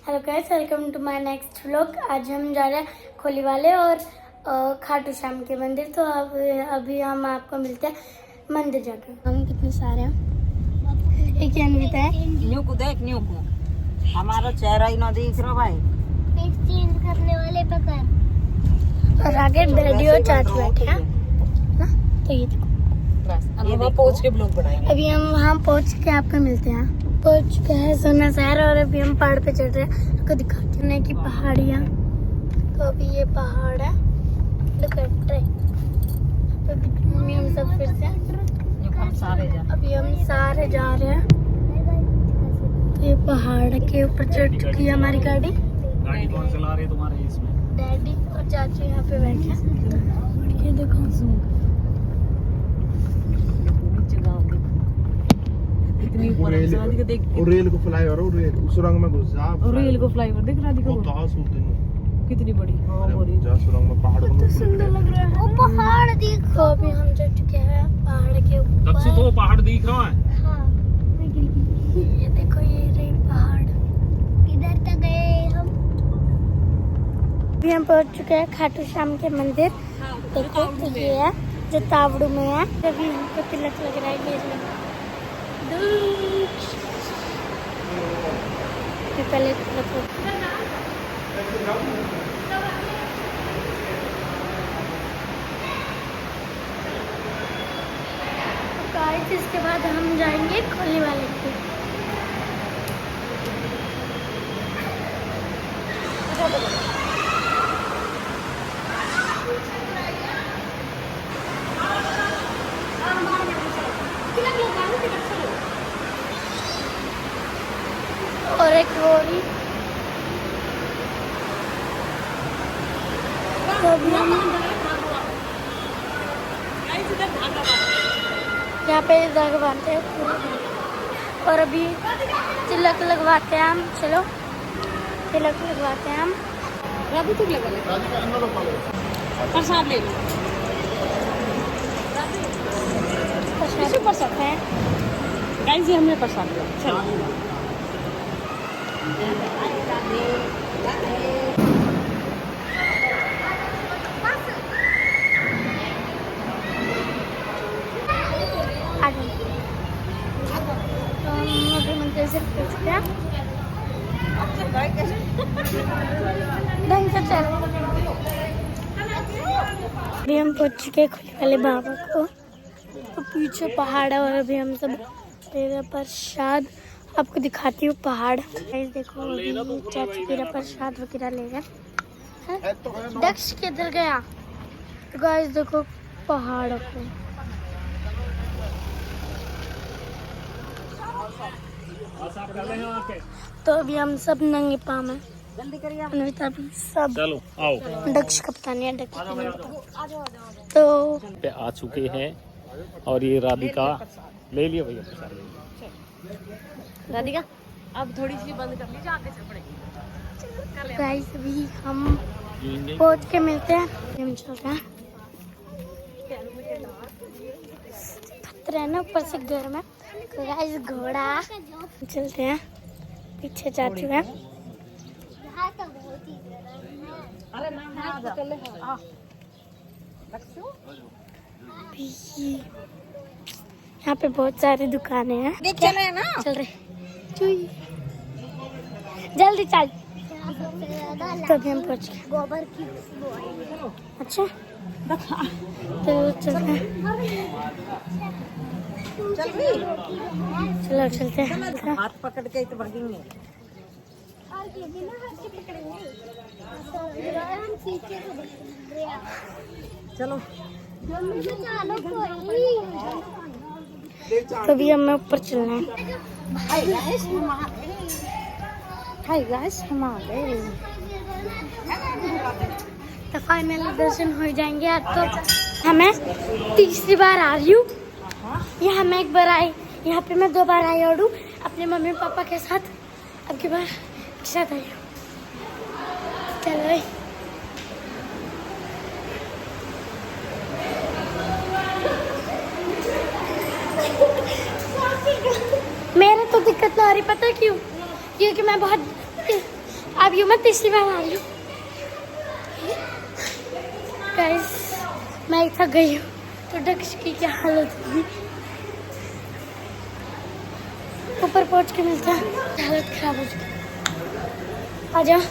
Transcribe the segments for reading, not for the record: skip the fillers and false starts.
Hello guys, welcome to my next vlog. आज हम जा रहे हैं खोली वाले और खाटू श्याम के मंदिर। तो अब अभी हम आपको मिलते हैं मंदिर जाके। हम कितने सारे हैं, एक अन्विता है। न्यू को देख, न्यू को हमारा चेहरा ही ना दिख रहा भाई। चेंज करने वाले पकड़ और आगे डैडी और चाचू बैठे हैं ना। तो ये देखो, वहाँ पहुँच के ब्लॉग बनाएंगे। अभी हम वहाँ पहुँच के आपको मिलते हैं। पहुँच चुके हैं सोना शहर और अभी हम पहाड़ पे चढ़ रहे हैं। आपको दिखाते हैं कि पहाड़ियाँ। तो अभी ये पहाड़ है, मम्मी हम सब फिर से अभी हम सारे जा रहे हैं। ये पहाड़ के ऊपर चढ़ चुकी है हमारी गाड़ी। गाड़ी कौन चला रहे तुम्हारे इसमें? डैडी और चाचू यहाँ पे बैठे हैं। ये देखो, और रेल को फ्लाईओवर, और रेल सुरंग में घुस जा। और रेल को फ्लाईओवर दिख रहा वो कहाँ सूते हैं? कितनी बड़ी। जा सुरंग में पहाड़ को सुंदर लग रहा है। वो पहाड़ देखो, अभी हम चढ़ चुके हैं पहाड़ के दक्षिण ऊपर। को पहाड़ दिख रहा है। हाँ, ये देखो, ये रही पहाड़। इधर तक गए हम। अभी हम पहुंच चुके हैं खाटू श्याम के मंदिर। देखो, तो ये है जो तावड़ू में है। अभी हमको तिलक लग रहा है गेट में। पहले तिलक गाइस, इसके बाद हम जाएंगे खोली वाले के। और एक रोड़ी। तो अभी हम यहाँ पे धागा बांधते हैं पूरे, और अभी तिलक लगवाते हैं हम। चलो तिलक लगवाते हैं हम। प्रसाद ले लो। प्रसाद है गाइस, ये हमने प्रसाद लिया। चलो आगे। तो हम अभी मंदिर से पहुँचते हैं। ढंग से चलो। अभी हम पहुँच चुके हैं खोली वाले बाबा को। तो पीछे पहाड़ है और अभी हम सब तेरा प्रसाद आपको दिखाती हूँ। पहाड़ देखो, अभी चाचू तेरा प्रसाद वगैरह ले गए। दक्ष किधर गया? तो गाइस देखो पहाड़ को। तो अभी हम सब नंगे पाँव हैं। जल्दी करिए। अन्विता भी सब। चलो आओ। दक्ष कप्तान है, दक्ष तो पे आ चुके हैं और ये राधिका ले लिया भैया प्रसाद। राधिका अब थोड़ी सी बंद कर लीजिए, आगे से पड़ेगी। गाइस अभी हम पहुंच के मिलते हैं। हम चल रहे हैं, खतरा है ना ऊपर से घर में। तो गाइस घोड़ा चलते हैं, पीछे चाचू है। अरे ना चल ले। यहाँ पे बहुत सारी दुकानें हैं। चले ना। चल रहे चुई, जल्दी चल। तो अभी हम पहुँच गए। गोबर की अच्छा, तो चलते हैं। चलो चलते हैं। हाथ पकड़ के तो भागेंगे। चलो तो अभी हमें ऊपर चलना है। हाय गाइस, हम आ गए। तो फाइनल दर्शन हो जाएंगे आज। तो हमें तीसरी बार आ रही हूँ। यहाँ मैं एक बार आई, यहाँ पे मैं 2 बार आई और हूँ अपने मम्मी पापा के साथ। अब की बार एक साथ आई हूँ। चलो भाई। मेरे तो दिक्कत ना आ रही, पता है क्यों? क्योंकि मैं बहुत अब यूं मैं तीसरी बार आ रही हूँ गाइस। मैं थक गई हूँ तो डक्स की क्या हालत होगी। ऊपर पहुँच के मिलता है, हालत खराब हो चुकी। आ जाओ।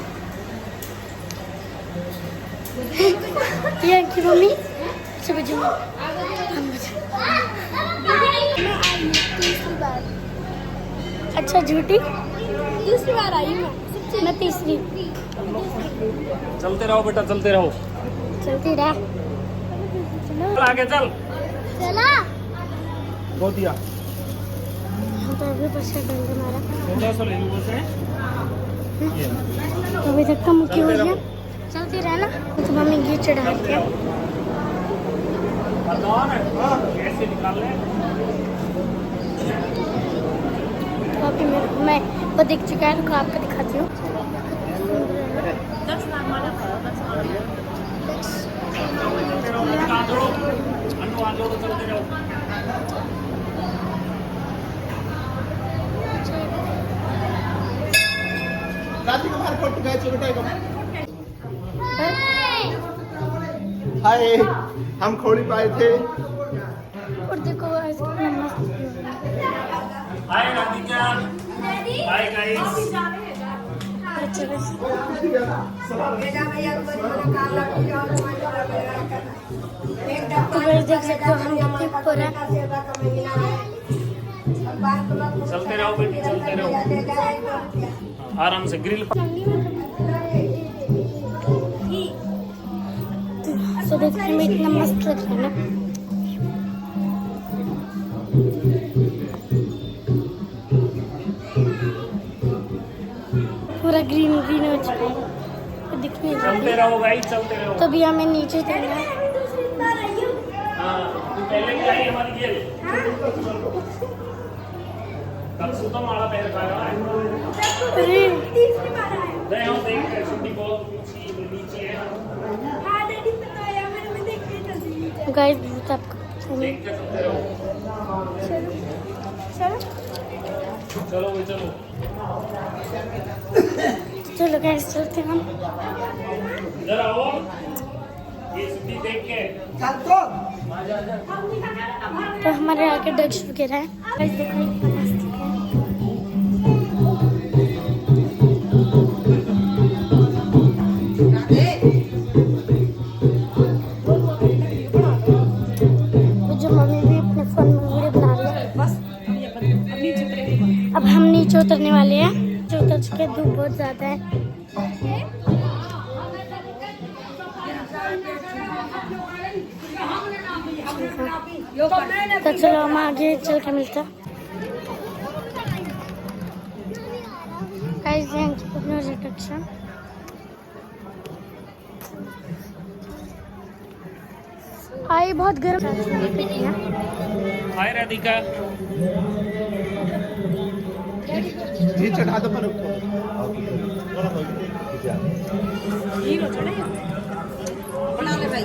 ये की मम्मी से बजे हम बजे। अच्छा झूठी दूसरी बार आई मैं तीसरी। चलते रहो बेटा, चलते रहो, चलती रहा। आगे चल। चला बहुत दिया हम तो अभी बस से डंडे मारा। 1400 ले लो बस है। तो अभी तक का मुक्की हुई है। चलती रहा ना तो मम्मी घी चढ़ा के कैसे निकाल ले। तो अभी मैं वो दिख चुका है तो आपको दिखाती हूँ। चलते रहो। राजी का बाहर फोटो गए बेटा का। हाय, हम खोड़ी पाए थे। और देखो गाइस कितना मस्त व्यू है। हाय राधिका, हाय गाइस। अच्छा बस तो गाइस देख सकते हो हम कितने ऊपर हैं। चलते रहो बेटी, चलते रहो आराम से। ग्रिल तो देखने में इतना मस्त लग रहा है ना। पूरा ग्रीन ग्रीन हो चुका है तो दिखने चलते रहो भाई, चलते रहो। तो अभी हमें नीचे उतरना है। हाँ, तू पहले भी आई हमारी गेल। कब सुतो माला पैर खा रहा है। अरे नहीं हो देख, छुट्टी बहुत नीचे है। गाइस बहुत आपको देख के चलते रहो। चलो भाई चलो। चलो गाइस चलते हैं हम। इधर आओ, ये सिटी देख के। तो हमारे आगे डक्स वगैरह है। गाइस देखो कितना मस्त है। जो मम्मी भी अपने फोन में वीडियो बना रही है। अब हम नीचे उतरने वाले हैं। नीचे उतर चुके हैं, धूप बहुत ज्यादा है। तो चलो हम आगे चल के मिलते हैं। Guys thank you for your reaction. आई बहुत गर्म है। हाय राधिका। ये चढ़ा दो पर उठो। बना ले भाई।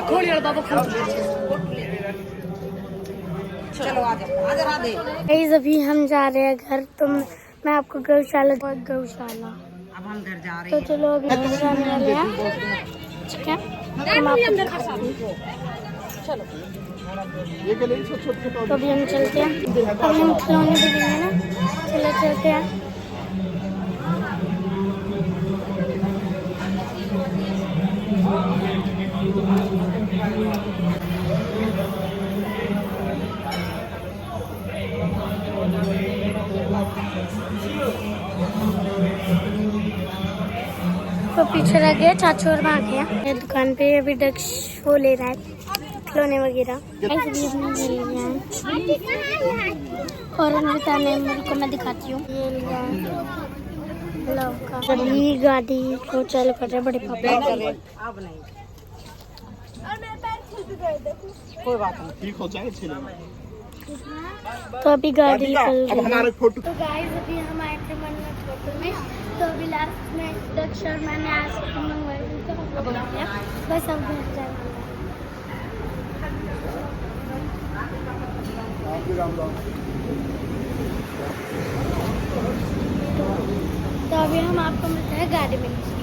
खोल यार बाबा खोल। चलो आ जा राधे। गाइस अभी हम जा रहे हैं घर। तो मैं आपको गौशाला गौशाला अब हम घर जा रहे तो हैं। चलो अभी हम जाने वाले हैं। ठीक है हम आपको दिखाते हैं। चलो ये के लिए छोटे तो अभी हम चलते हैं। अब हम खिलौने भी लेंगे ना। चलो चलते हैं। तो पीछे रह गए चाचू और माँ गया। ये दुकान पे अभी डक्स वो ले रहा है खिलौने वगैरह। ऐसे भी हमने ले लिया है। और अनविता ने मेरे को मैं दिखाती हूँ। ये लिया है लव का। ये गाड़ी को चालू कर रहे बड़े पापा। अब नहीं कोई बात नहीं। ठीक हो जाएगा छेले में। तो अभी गाड़ी निकल अब रही है। हमारे फोटो तो गाइस अभी हम आए थे मन्नत फोटो में। तो अभी लास्ट में दक्ष और मैंने आइसक्रीम मंगवाई थी तो हम लोग हो गया। बस अब घर जाएंगे। तो अभी हम आपको मिलते हैं गाड़ी में।